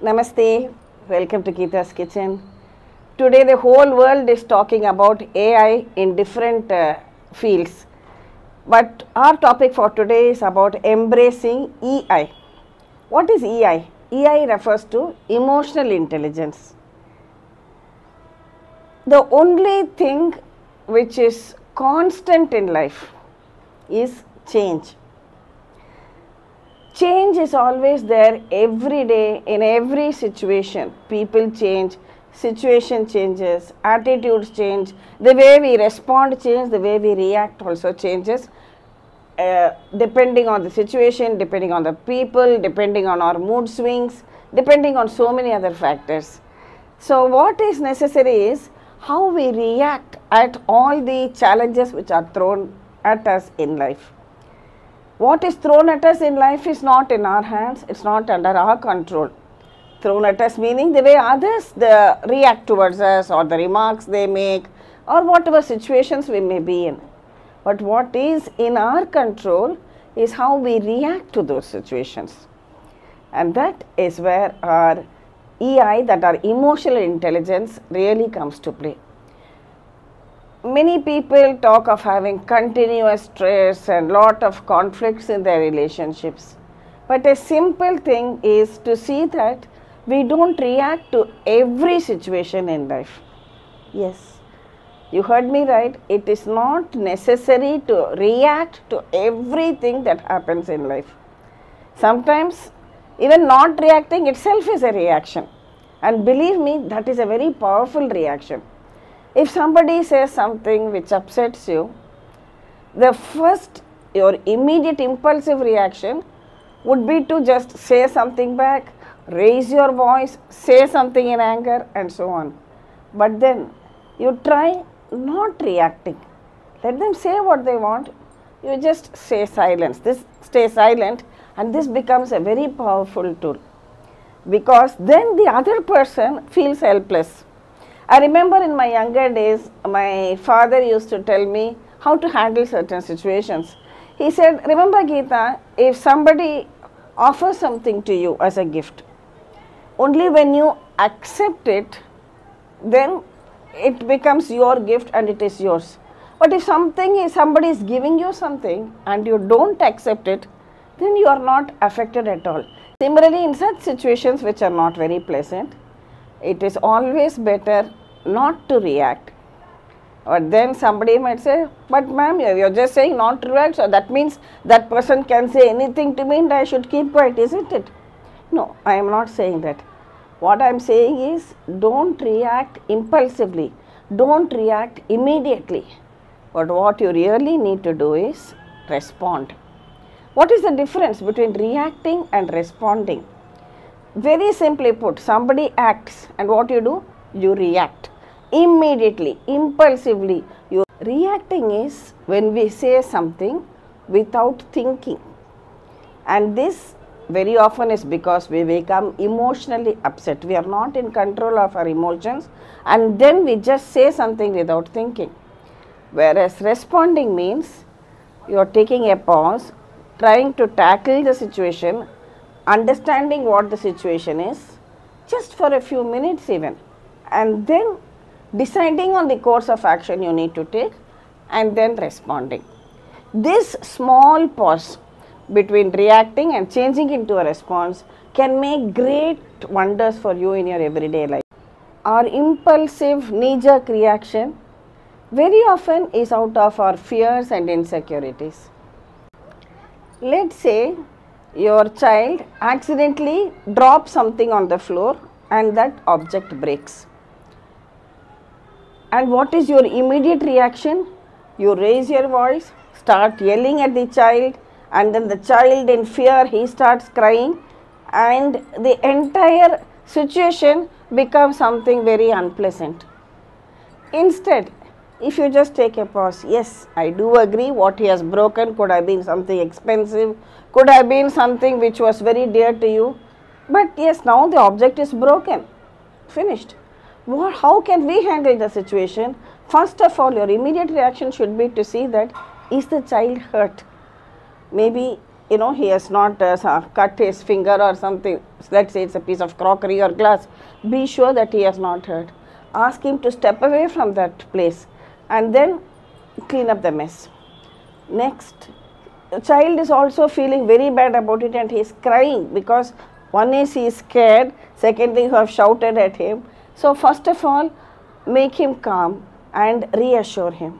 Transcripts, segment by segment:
Namaste, welcome to Geeta's Kitchen. Today the whole world is talking about AI in different fields. But our topic for today is about embracing EI. What is EI? EI refers to emotional intelligence. The only thing which is constant in life is change. Change is always there every day, in every situation. People change, situation changes, attitudes change, the way we respond changes, the way we react also changes, depending on the situation, depending on the people, depending on our mood swings, depending on so many other factors. So what is necessary is how we react at all the challenges which are thrown at us in life. What is thrown at us in life is not in our hands, it's not under our control. Thrown at us meaning the way others react towards us, or the remarks they make, or whatever situations we may be in. But what is in our control is how we react to those situations. And that is where our EI, that our emotional intelligence, really comes to play. Many people talk of having continuous stress and lot of conflicts in their relationships. But a simple thing is to see that we don't react to every situation in life. Yes, you heard me right. It is not necessary to react to everything that happens in life. Sometimes even not reacting itself is a reaction. And believe me, that is a very powerful reaction. If somebody says something which upsets you, your immediate impulsive reaction would be to just say something back, raise your voice, say something in anger, and so on. But then you try not reacting. Let them say what they want. You just stay silent, and this becomes a very powerful tool, because then the other person feels helpless. I remember in my younger days, my father used to tell me how to handle certain situations. He said, remember Geeta, if somebody offers something to you as a gift, only when you accept it, then it becomes your gift and it is yours. But if somebody is giving you something and you don't accept it, then you are not affected at all. Similarly, in such situations which are not very pleasant, it is always better not to react. Or then somebody might say, but ma'am, you are just saying not to react, so that means that person can say anything to me and I should keep quiet, isn't it? No, I am not saying that. What I am saying is, don't react impulsively, don't react immediately. But what you really need to do is respond. What is the difference between reacting and responding? Very simply put, somebody acts and what you do? You react immediately, impulsively. Reacting is when we say something without thinking, and this very often is because we become emotionally upset. We are not in control of our emotions, and then we just say something without thinking. Whereas responding means you are taking a pause, trying to tackle the situation, understanding what the situation is, just for a few minutes even, and then deciding on the course of action you need to take, and then responding. This small pause between reacting and changing into a response can make great wonders for you in your everyday life. Our impulsive knee-jerk reaction very often is out of our fears and insecurities. Let's say your child accidentally drops something on the floor and that object breaks. And what is your immediate reaction? You raise your voice, start yelling at the child, and then the child in fear, he starts crying, and the entire situation becomes something very unpleasant. Instead, if you just take a pause, yes, I do agree what he has broken could have been something expensive, could have been something which was very dear to you, but yes, now the object is broken, finished. How can we handle the situation? First of all, your immediate reaction should be to see that, is the child hurt? Maybe he has not cut his finger or something, let's say it's a piece of crockery or glass, be sure that he has not hurt. Ask him to step away from that place and then clean up the mess. Next, the child is also feeling very bad about it and he is crying because one is he is scared, secondly you have shouted at him. So first of all, make him calm and reassure him.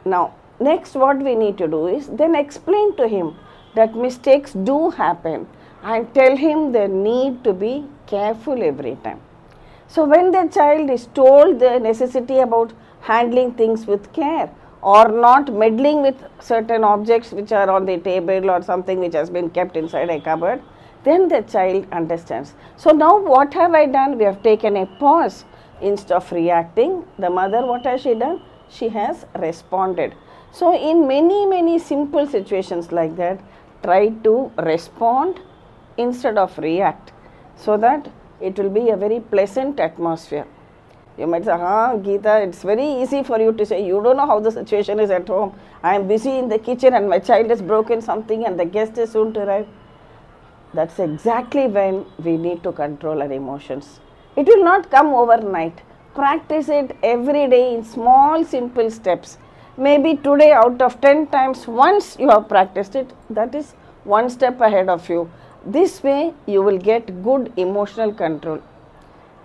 Now, next what we need to do is then explain to him that mistakes do happen and tell him the need to be careful every time. So when the child is told the necessity about handling things with care or not meddling with certain objects which are on the table or something which has been kept inside a cupboard, then the child understands. So now what have I done? We have taken a pause. Instead of reacting, the mother, what has she done? She has responded. So in many simple situations like that, try to respond instead of react, so that it will be a very pleasant atmosphere. You might say, Geeta, it's very easy for you to say, you don't know how the situation is at home. I am busy in the kitchen and my child has broken something and the guest is soon to arrive. That's exactly when we need to control our emotions. It will not come overnight. Practice it every day in small simple steps. Maybe today out of 10 times, once you have practiced it, that is one step ahead of you. This way you will get good emotional control.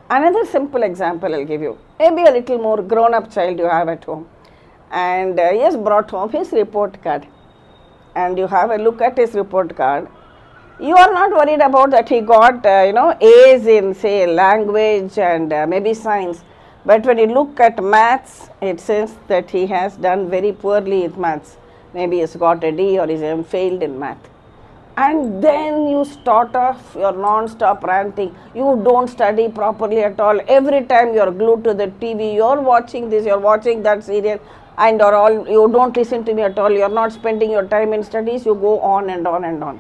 Another simple example I will give you. Maybe a little more grown up child you have at home and he has brought home his report card and you have a look at his report card. You are not worried about that he got A's in say language and maybe science, but when you look at maths, it says that he has done very poorly with maths. Maybe he has got a D or he has failed in math. And then you start off your non-stop ranting. You don't study properly at all. Every time you are glued to the TV, you are watching this, you are watching that serial, and you don't listen to me at all. You are not spending your time in studies. You go on and on and on.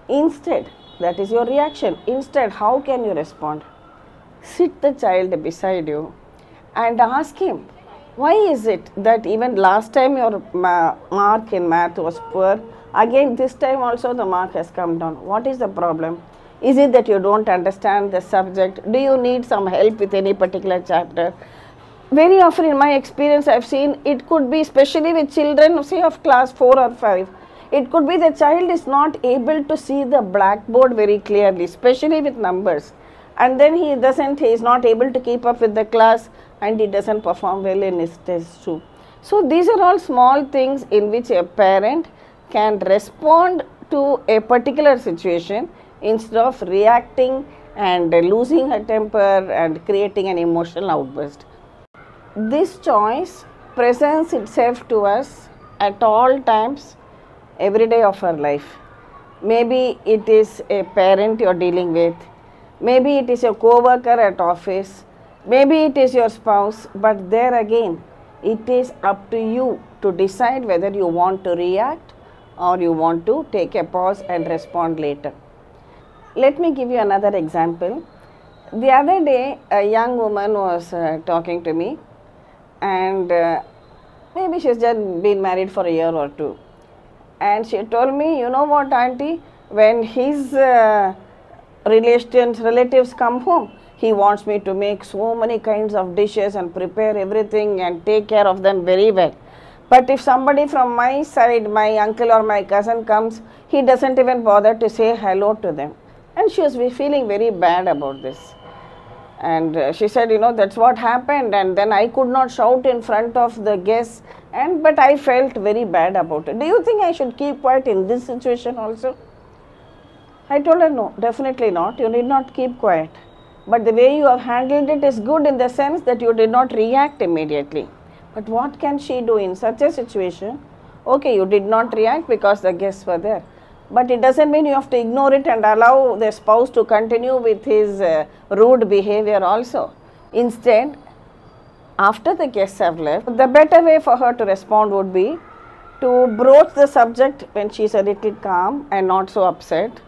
Instead, that is your reaction. Instead, how can you respond? Sit the child beside you and ask him, why is it that even last time your mark in math was poor, again this time also the mark has come down? What is the problem? Is it that you don't understand the subject? Do you need some help with any particular chapter? Very often in my experience I have seen it could be, especially with children say of class 4 or 5, it could be the child is not able to see the blackboard very clearly, especially with numbers, and then he is not able to keep up with the class and he doesn't perform well in his test too. So these are all small things in which a parent can respond to a particular situation instead of reacting and losing her temper and creating an emotional outburst. This choice presents itself to us at all times, every day of our life. Maybe it is a parent you are dealing with, maybe it is your co-worker at office, maybe it is your spouse, but there again, it is up to you to decide whether you want to react or you want to take a pause and respond later. Let me give you another example. The other day, a young woman was talking to me, and maybe she has just been married for a year or two. And she told me, you know what, auntie, when his relatives come home, he wants me to make so many kinds of dishes and prepare everything and take care of them very well. But if somebody from my side, my uncle or my cousin comes, he doesn't even bother to say hello to them. And she was feeling very bad about this. And she said, that's what happened, and then I could not shout in front of the guests, but I felt very bad about it. Do you think I should keep quiet in this situation also? I told her, no, definitely not. You need not keep quiet. But the way you have handled it is good in the sense that you did not react immediately. But what can she do in such a situation? Okay, you did not react because the guests were there. But it doesn't mean you have to ignore it and allow the spouse to continue with his rude behavior also. Instead, after the guests have left, the better way for her to respond would be to broach the subject when she is a little calm and not so upset,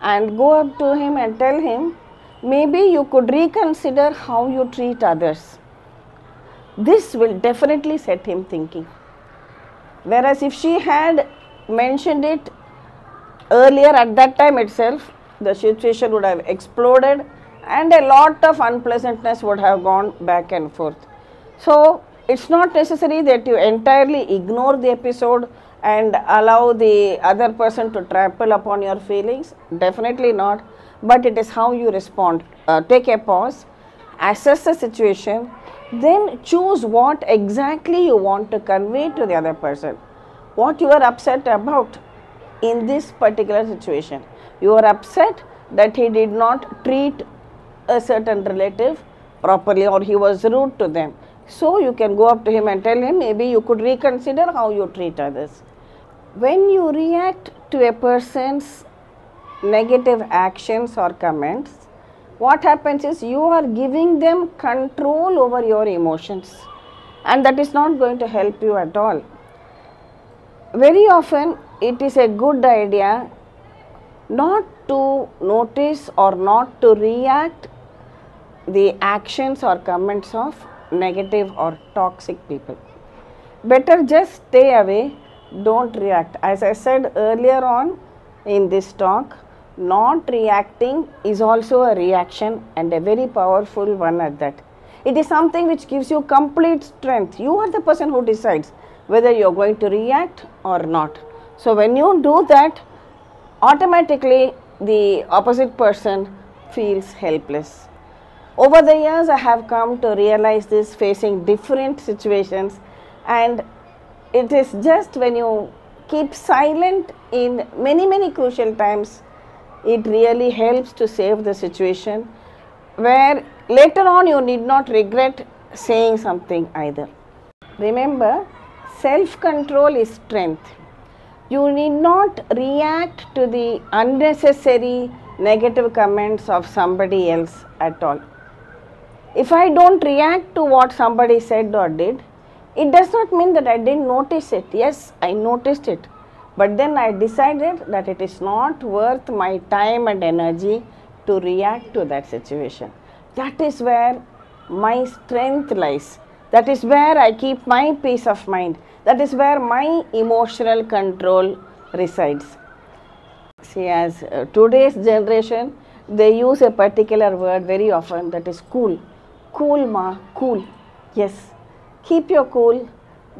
and go up to him and tell him, maybe you could reconsider how you treat others. This will definitely set him thinking. Whereas if she had mentioned it earlier at that time itself, the situation would have exploded and a lot of unpleasantness would have gone back and forth. So, it's not necessary that you entirely ignore the episode and allow the other person to trample upon your feelings. Definitely not. But it is how you respond. Take a pause, assess the situation, then choose what exactly you want to convey to the other person. What you are upset about in this particular situation. You are upset that he did not treat a certain relative properly or he was rude to them. So you can go up to him and tell him, maybe you could reconsider how you treat others. When you react to a person's negative actions or comments, what happens is you are giving them control over your emotions, and that is not going to help you at all. Very often it is a good idea not to notice or not to react the actions or comments of negative or toxic people. Better just stay away, don't react. As I said earlier on in this talk, not reacting is also a reaction, and a very powerful one at that. It is something which gives you complete strength. You are the person who decides whether you are going to react or not. So when you do that, automatically the opposite person feels helpless. Over the years, I have come to realize this facing different situations, and it is just when you keep silent in many crucial times, it really helps to save the situation, where later on you need not regret saying something either. Remember, self-control is strength. You need not react to the unnecessary negative comments of somebody else at all. If I don't react to what somebody said or did, it does not mean that I didn't notice it. Yes, I noticed it. But then I decided that it is not worth my time and energy to react to that situation. That is where my strength lies. That is where I keep my peace of mind. That is where my emotional control resides. See, as today's generation, they use a particular word very often, that is cool. Cool ma, cool. Yes, keep your cool,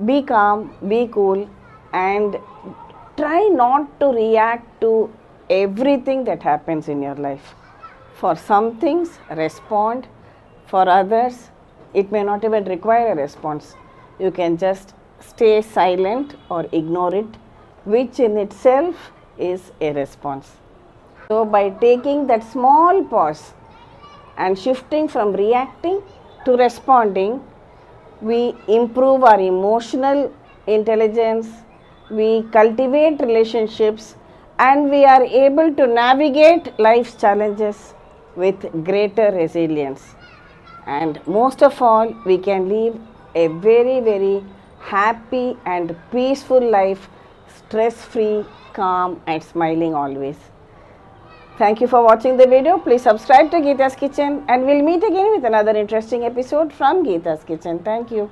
be calm, be cool, and try not to react to everything that happens in your life. For some things, respond. For others, it may not even require a response. You can just stay silent or ignore it, which in itself is a response. So by taking that small pause and shifting from reacting to responding, we improve our emotional intelligence, we cultivate relationships, and we are able to navigate life's challenges with greater resilience. And most of all, we can live a very happy and peaceful life, stress-free, calm and smiling always. Thank you for watching the video. Please subscribe to Geeta's Kitchen, and we'll meet again with another interesting episode from Geeta's Kitchen. Thank you.